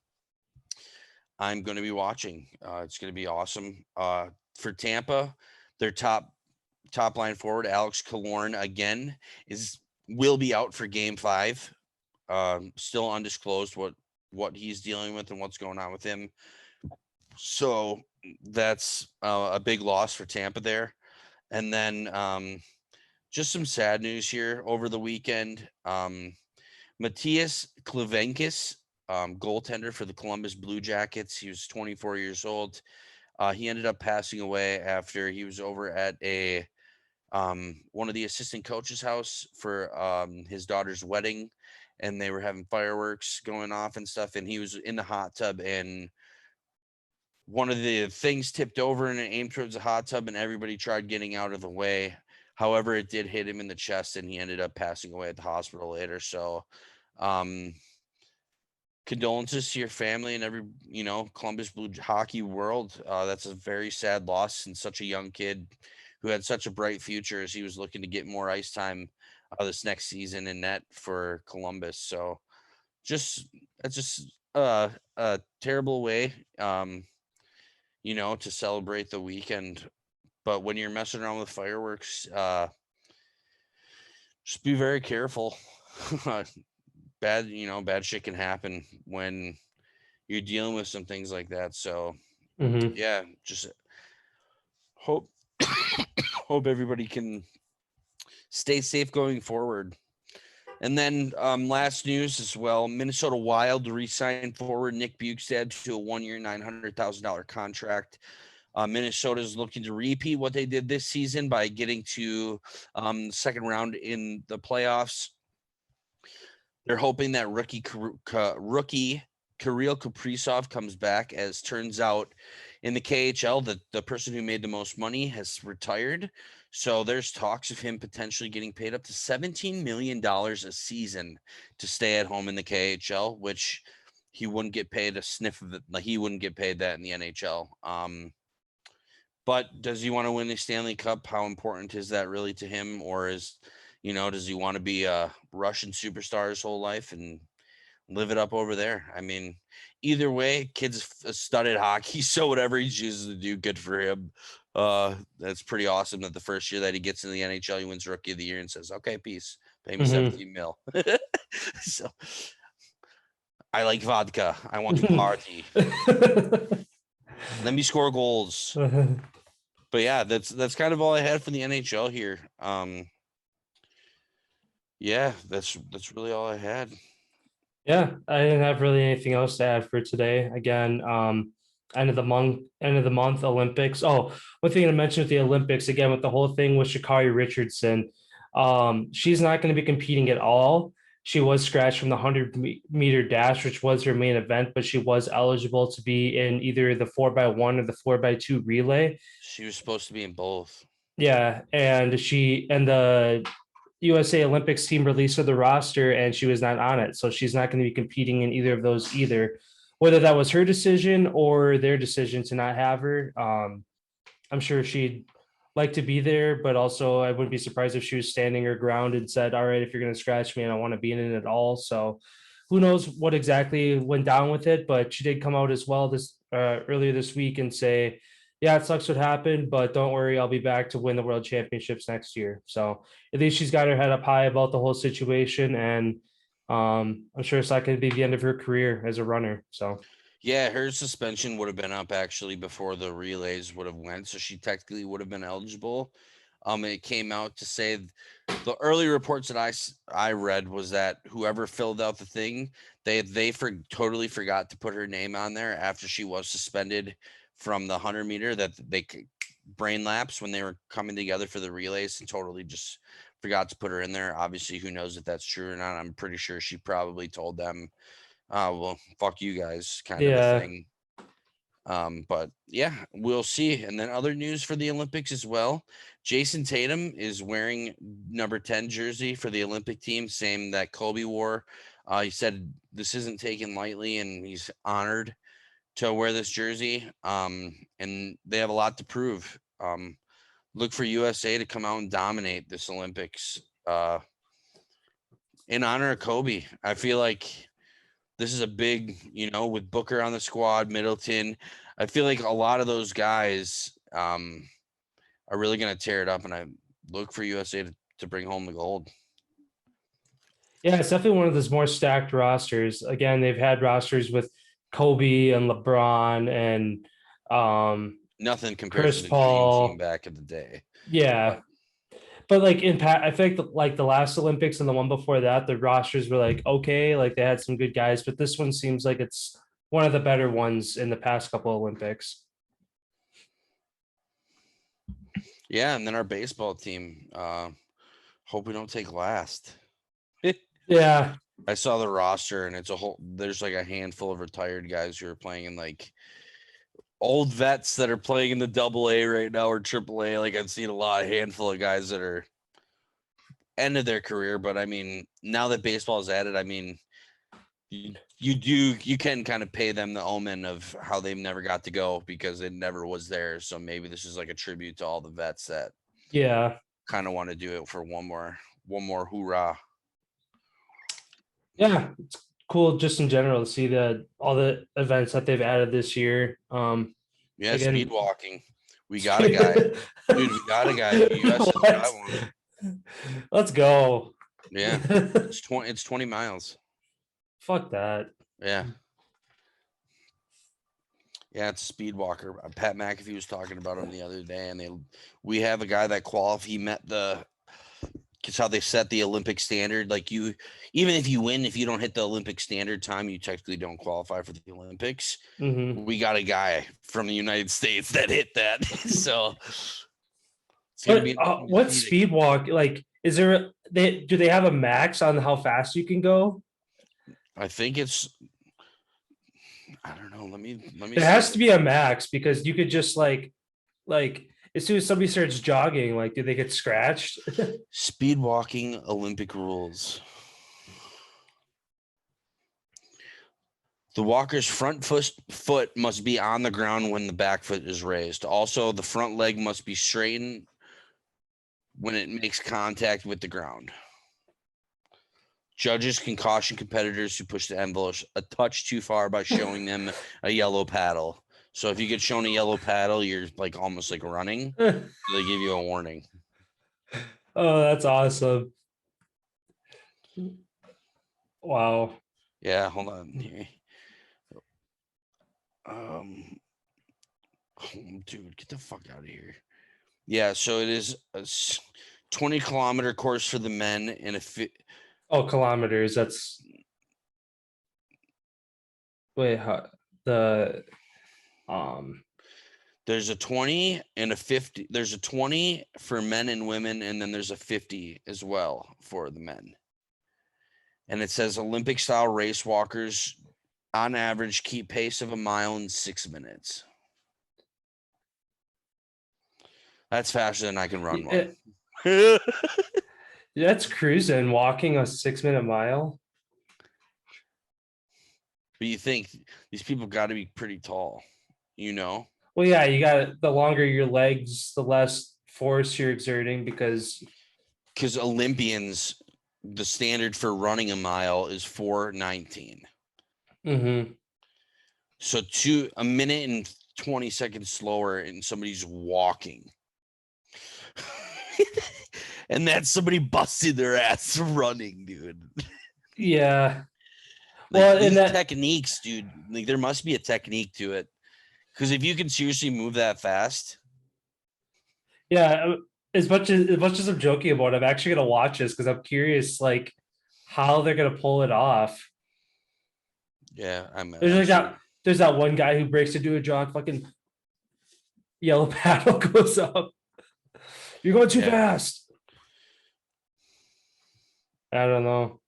I'm going to be watching. It's going to be awesome. For Tampa, their top line forward, Alex Collin, again, will be out for Game 5. Still undisclosed what he's dealing with and what's going on with him. So that's a big loss for Tampa there. And then just some sad news here over the weekend. Matthias Klevenkis, goaltender for the Columbus Blue Jackets. He was 24 years old. He ended up passing away after he was over at one of the assistant coach's house for his daughter's wedding, and they were having fireworks going off and stuff, and he was in the hot tub, and one of the things tipped over and it aimed towards the hot tub, and everybody tried getting out of the way. However, it did hit him in the chest, and he ended up passing away at the hospital later. So condolences to your family and every, Columbus Blue hockey world. That's a very sad loss, and such a young kid who had such a bright future as he was looking to get more ice time this next season in net for Columbus. So that's just a terrible way, to celebrate the weekend. But when you're messing around with fireworks, just be very careful. Bad shit can happen when you're dealing with some things like that. So yeah, just hope hope everybody can stay safe going forward. And then last news as well, Minnesota Wild re-signed forward Nick Bjugstad to a 1-year, $900,000 contract. Minnesota is looking to repeat what they did this season by getting to second round in the playoffs. They're hoping that rookie Kirill Kaprizov comes back, as turns out in the KHL, the person who made the most money has retired. So there's talks of him potentially getting paid up to $17 million a season to stay at home in the KHL, which he wouldn't get paid a sniff of it. Like, he wouldn't get paid that in the NHL. But does he want to win the Stanley Cup? How important is that really to him? Or does he want to be a Russian superstar his whole life and live it up over there? I mean, either way, kid's studied hockey, so whatever he chooses to do, good for him. That's pretty awesome that the first year that he gets in the NHL, he wins Rookie of the Year and says, okay, peace, pay me 17 mil. So I like vodka. I want to party. Let me score goals. But yeah, that's kind of all I had for the NHL here. Yeah, that's really all I had. Yeah, I didn't have really anything else to add for today. Again, end of the month Olympics. Oh, one thing to mention with the Olympics, again, with the whole thing with Sha'Carri Richardson, she's not going to be competing at all. She was scratched from the 100-meter dash, which was her main event, but she was eligible to be in either the 4x1 or the 4x2 relay. She was supposed to be in both. Yeah, and the USA Olympics team released her the roster, and she was not on it. So she's not going to be competing in either of those either. Whether that was her decision or their decision to not have her, I'm sure she'd like to be there, but also I wouldn't be surprised if she was standing her ground and said, all right, if you're going to scratch me, I don't want to be in it at all. So who knows what exactly went down with it, but she did come out as well earlier this week and say, yeah, it sucks what happened, but don't worry, I'll be back to win the world championships next year. So at least she's got her head up high about the whole situation, and I'm sure it's not going to be the end of her career as a runner. So yeah, her suspension would have been up actually before the relays would have went, so she technically would have been eligible. It came out to say the early reports that I read was that whoever filled out the thing, they totally forgot to put her name on there after she was suspended from the 100-meter, that they brain lapse when they were coming together for the relays and totally just forgot to put her in there. Obviously, who knows if that's true or not. I'm pretty sure she probably told them, well, fuck you guys, kind of a thing. But yeah, we'll see. And then other news for the Olympics as well. Jason Tatum is wearing number 10 jersey for the Olympic team, same that Kobe wore. He said this isn't taken lightly, and he's honored to wear this jersey. And they have a lot to prove. Look for USA to come out and dominate this Olympics in honor of Kobe. I feel like this is a big, with Booker on the squad, Middleton. I feel like a lot of those guys are really going to tear it up, and I look for USA to bring home the gold. Yeah, it's definitely one of those more stacked rosters. Again, they've had rosters with Kobe and LeBron and nothing compared Chris to the Paul. Dream Team back in the day. Yeah. But like I think like the last Olympics and the one before that, the rosters were like, okay, like they had some good guys, but this one seems like it's one of the better ones in the past couple Olympics. Yeah, and then our baseball team, hope we don't take last. Yeah. I saw the roster, and there's like a handful of retired guys who are playing in like old vets that are playing in the AA right now or AAA. Like I've seen a handful of guys that are end of their career. But I mean, now that baseball is added, I mean, you can kind of pay them the omen of how they've never got to go because it never was there. So maybe this is like a tribute to all the vets that kind of want to do it for one more hoorah. Yeah, it's cool just in general to see all the events that they've added this year. Speed walking. We got a guy. Dude, we got a guy. US got one. Let's go. Yeah. It's 20 miles. Fuck that. Yeah. Yeah, it's a speed walker. Pat McAfee was talking about him the other day, and we have a guy that qualified. He met it's how they set the Olympic standard. Like even if you win, if you don't hit the Olympic standard time, you technically don't qualify for the Olympics. Mm-hmm. We got a guy from the United States that hit that. So it's gonna be what speed walk? Like, is there do they have a max on how fast you can go? I think it's. I don't know. Let me. There has to be a max because you could just like as soon as somebody starts jogging, like, do they get scratched? Speed walking Olympic rules. The walker's front foot must be on the ground when the back foot is raised. Also, the front leg must be straightened when it makes contact with the ground. Judges can caution competitors who push the envelope a touch too far by showing them a yellow paddle. So if you get shown a yellow paddle, you're like almost like running. So they give you a warning. Oh, that's awesome. Wow. Yeah, hold on here. Dude, get the fuck out of here. Yeah, so it is a 20-kilometer course for the men and kilometers. That's there's a 20 and a 50. There's a 20 for men and women, and then there's a 50 as well for the men. And it says Olympic style race walkers on average keep pace of a mile in 6 minutes. That's faster than I can run one. That's cruising, walking a 6-minute mile. But you think these people got to be pretty tall, you know? Well, yeah, you got the longer your legs, the less force you're exerting because Olympians, the standard for running a mile is 4:19. Mm-hmm. So a minute and 20 seconds slower, and somebody's walking. And that's somebody busted their ass running, dude. Yeah. Well, and techniques, dude. Like there must be a technique to it. Because if you can seriously move that fast. Yeah, as much as I'm joking about it, I'm actually gonna watch this because I'm curious like how they're gonna pull it off. Yeah, there's that one guy who breaks into a jog, fucking yellow paddle goes up. You're going too fast. I don't know.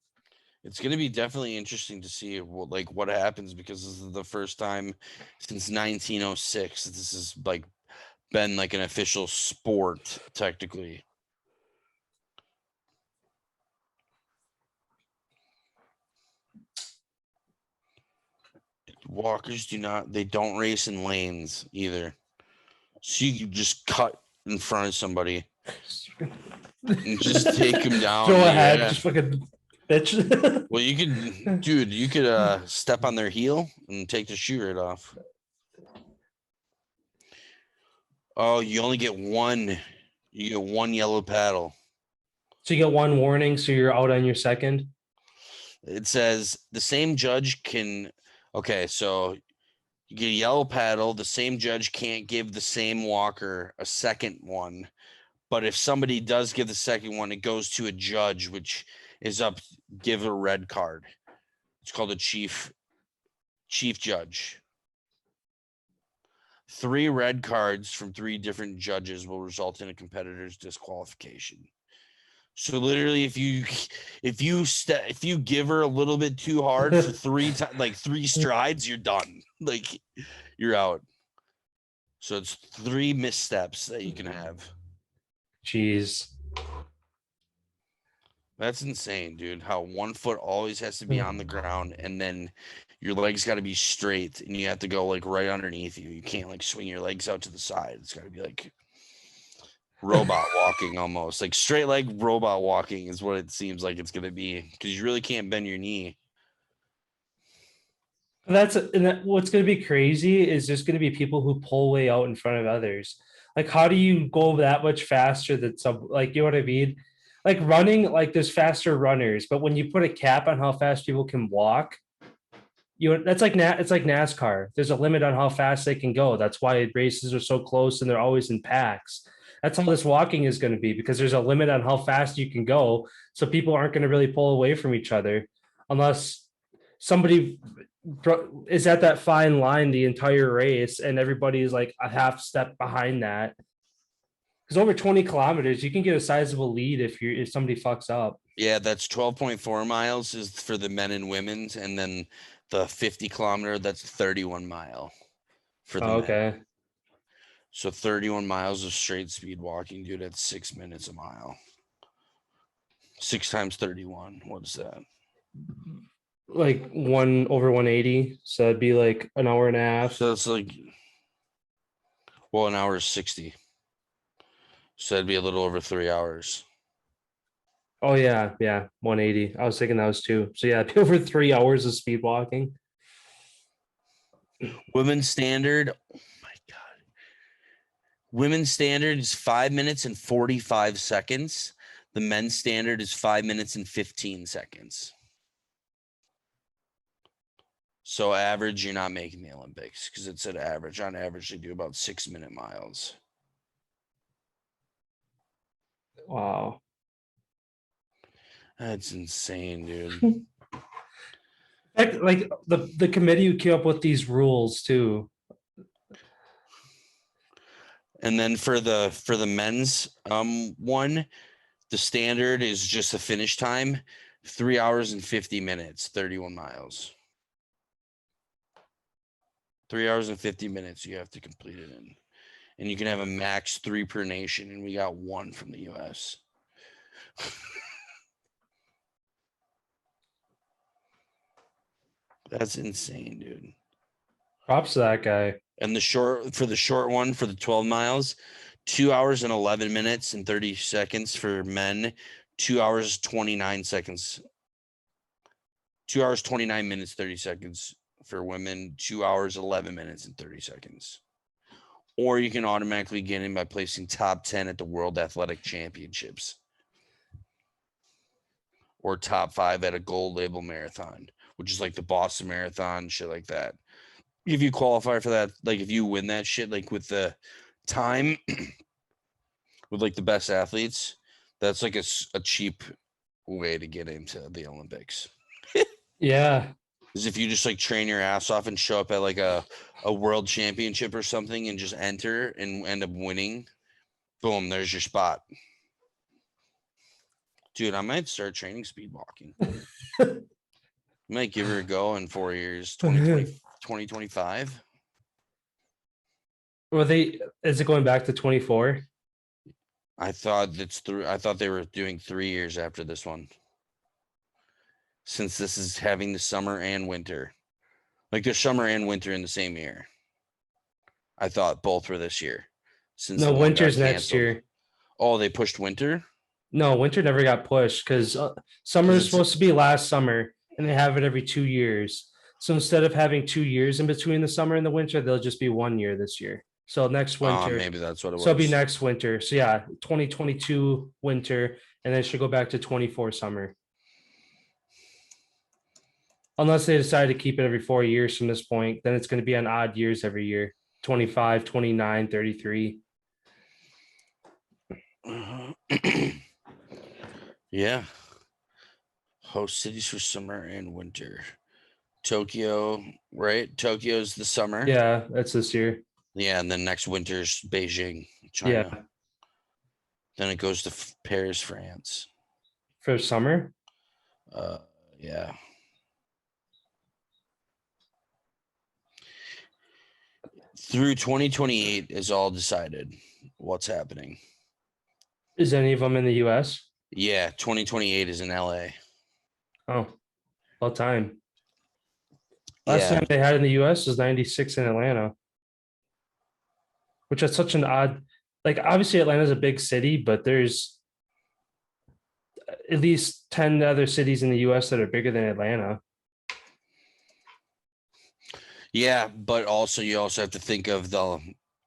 It's going to be definitely interesting to see what happens because this is the first time since 1906 this has like been like an official sport technically. Walkers don't race in lanes either. So you can just cut in front of somebody and just take them down. Go ahead, just fucking bitch. Well, you could step on their heel and take the shoe right off. Oh, you only get one. You get one yellow paddle. So you get one warning, so you're out on your second. It says the same judge can. Okay, so you get a yellow paddle. The same judge can't give the same walker a second one. But if somebody does give the second one, it goes to a judge, which is give a red card. It's called a chief judge. 3 red cards from 3 different judges will result in a competitor's disqualification. So literally, if you give her a little bit too hard for 3 strides, you're done. Like you're out. So it's 3 missteps that you can have. Jeez. That's insane, dude. How 1 foot always has to be on the ground, and then your legs got to be straight, and you have to go like right underneath you. You can't like swing your legs out to the side. It's got to be like robot walking almost. Like straight leg robot walking is what it seems like it's going to be because you really can't bend your knee. What's going to be crazy is there's going to be people who pull way out in front of others. Like, how do you go that much faster than some, like, you know what I mean? Like running, like there's faster runners, but when you put a cap on how fast people can walk, It's like NASCAR. There's a limit on how fast they can go. That's why races are so close and they're always in packs. That's how this walking is going to be because there's a limit on how fast you can go. So people aren't going to really pull away from each other unless somebody is at that fine line the entire race and everybody is like a half step behind that. Because over 20 kilometers, you can get a sizable lead if somebody fucks up. Yeah, that's 12.4 miles is for the men and women's, and then the 50 kilometer, that's 31 mile for the men. Okay. So 31 miles of straight speed walking, dude, at 6 minutes a mile. 6 times 31. What is that? Like 1/180. So it'd be like an hour and a half. So it's like, well, an hour is 60. So that'd be a little over 3 hours. Oh yeah, 180. I was thinking that was 2. So yeah, it'd be over 3 hours of speed walking. Women's standard. Oh my God. Women's standard is 5 minutes and 45 seconds. The men's standard is 5 minutes and 15 seconds. So average, you're not making the Olympics because it's an average. On average, they do about 6 minute miles. Wow. That's insane, dude. Like the committee who came up with these rules too. And then for the men's one, the standard is just the finish time, 3 hours and 50 minutes, 31 miles. 3 hours and 50 minutes you have to complete it in. And you can have a max 3 per nation, and we got 1 from the US. That's insane, dude. Props to that guy. And the short one for the 12 miles, 2 hours and 11 minutes and 30 seconds for men, 2 hours 29 seconds. 2 hours 29 minutes 30 seconds for women, 2 hours 11 minutes and 30 seconds. Or you can automatically get in by placing top 10 at the World Athletic Championships. Or top 5 at a gold label marathon, which is like the Boston Marathon, shit like that. If you qualify for that, like if you win that shit, like with the time, with like the best athletes, that's like a cheap way to get into the Olympics. Yeah. Is if you just like train your ass off and show up at like a world championship or something and just enter and end up winning, boom, there's your spot. Dude, I might start training speed walking. I might give her a go in 4 years, 2025. Is it going back to 24? I thought they were doing 3 years after this one. Since this is having the summer and winter. Like the summer and winter in the same year. I thought both were this year. Since No, winter's next year. Oh, they pushed winter? No, winter never got pushed because summer is supposed to be last summer and they have it every 2 years. So instead of having 2 years in between the summer and the winter, they'll just be 1 year this year. So next winter. Maybe that's what it was. So it'll be next winter. So yeah, 2022 winter, and then it should go back to 24 summer. Unless they decide to keep it every 4 years from this point, then it's going to be on odd years every year. 25, 29, 33. Yeah. Host cities for summer and winter. Tokyo, right? Tokyo's the summer. Yeah, that's this year. Yeah, and then next winter's Beijing, China. Yeah. Then it goes to Paris, France. For summer? Yeah. Through 2028 is all decided what's happening. Is any of them in the US? Yeah, 2028 is in LA. Oh, about time. Last time they had in the US was 96 in Atlanta. Which is such an odd, like obviously Atlanta's a big city, but there's at least 10 other cities in the US that are bigger than Atlanta. Yeah, but also you also have to think of the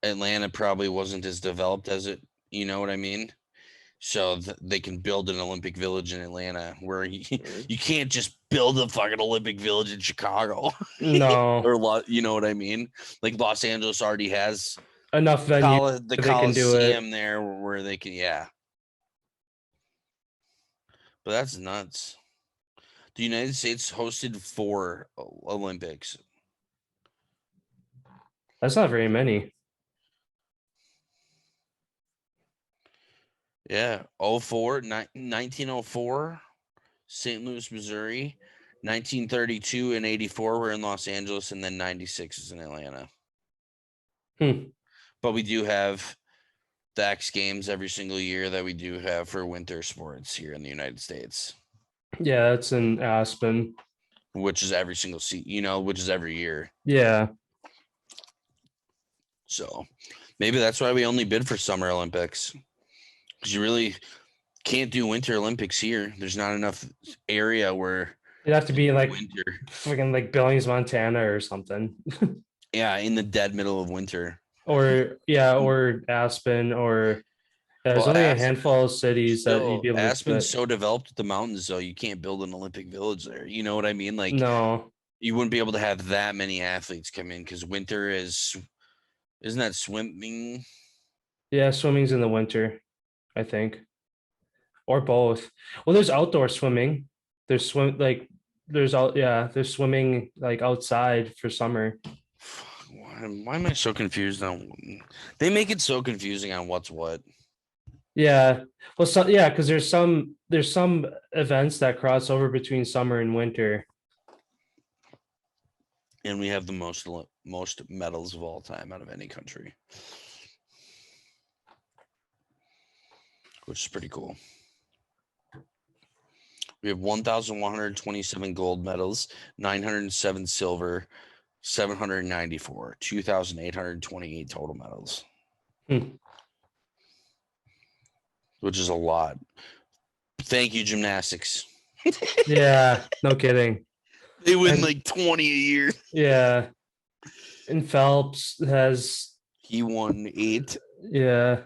Atlanta probably wasn't as developed as it, you know what I mean? so they can build an Olympic Village in Atlanta, where you can't just build a fucking Olympic Village in Chicago. No. Or you know what I mean? Like Los Angeles already has Enough venue the they can do it. Coliseum there where they can, yeah. But that's nuts. The United States hosted 4 Olympics. That's not very many. Yeah, 1904, St. Louis, Missouri. 1932 and 84 were in Los Angeles, and then 96 is in Atlanta. But we do have the X Games every single year that we do have for winter sports here in the United States. Yeah, that's in Aspen. Which is every single which is every year. Yeah. So maybe that's why we only bid for Summer Olympics. Because you really can't do Winter Olympics here. There's not enough area where it'd have to be like winter. Fucking like Billings, Montana or something. Yeah, in the dead middle of winter. Or Aspen, or there's only a handful of cities that you'd be able to. Aspen's so developed with the mountains, though, you can't build an Olympic Village there. You know what I mean? Like, no, you wouldn't be able to have that many athletes come in because winter isn't that swimming? Yeah, swimming's in the winter, I think, or both. Well, there's outdoor swimming. There's swimming like outside for summer. Why am I so confused on? They make it so confusing on what's what. Yeah, well, because there's some events that cross over between summer and winter. And we have the most medals of all time out of any country, which is pretty cool. We have 1,127 gold medals, 907 silver, 794, 2,828 total medals, which is a lot. Thank you, gymnastics. Yeah, no kidding. They win like 20 a year. Yeah. And Phelps he won 8. Yeah.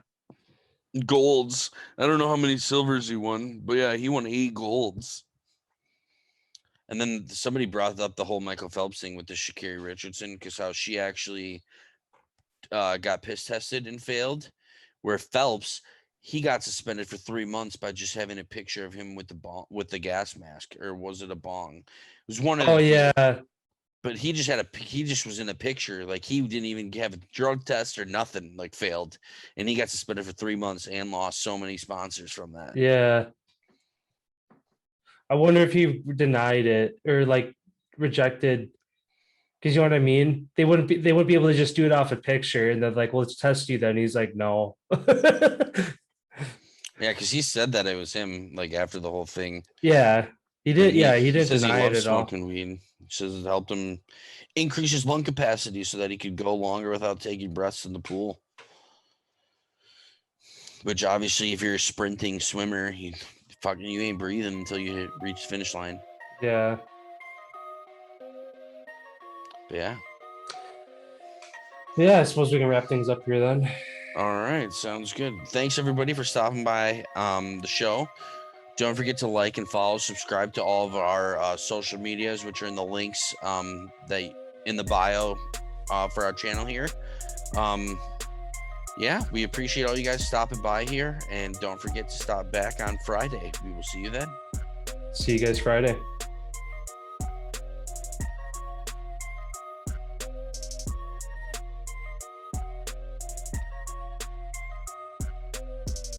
Golds. I don't know how many silvers he won, but yeah, he won 8 golds. And then somebody brought up the whole Michael Phelps thing with the Sha'Carri Richardson, because how she actually got piss tested and failed, where Phelps, he got suspended for 3 months by just having a picture of him with the gas mask, or was it a bong? It was one of the yeah. But he just was in a picture, like he didn't even have a drug test or nothing, like failed, and he got suspended for 3 months and lost so many sponsors from that. Yeah. I wonder if he denied it or like rejected, because you know what I mean? They wouldn't be able to just do it off a picture and then like, well, let's test you then. He's like, no. Yeah, because he said that it was him, like after the whole thing. Yeah, he did. He didn't deny it at all. Smoking weed. He says it helped him increase his lung capacity so that he could go longer without taking breaths in the pool. Which obviously, if you're a sprinting swimmer, you ain't breathing until you reach the finish line. Yeah. But yeah. Yeah, I suppose we can wrap things up here then. All right, sounds good. Thanks everybody for stopping by the show. Don't forget to like and follow, subscribe to all of our social medias, which are in the links that in the bio for our channel here. Yeah, we appreciate all you guys stopping by here, and don't forget to stop back on Friday. We will see you then. See you guys Friday.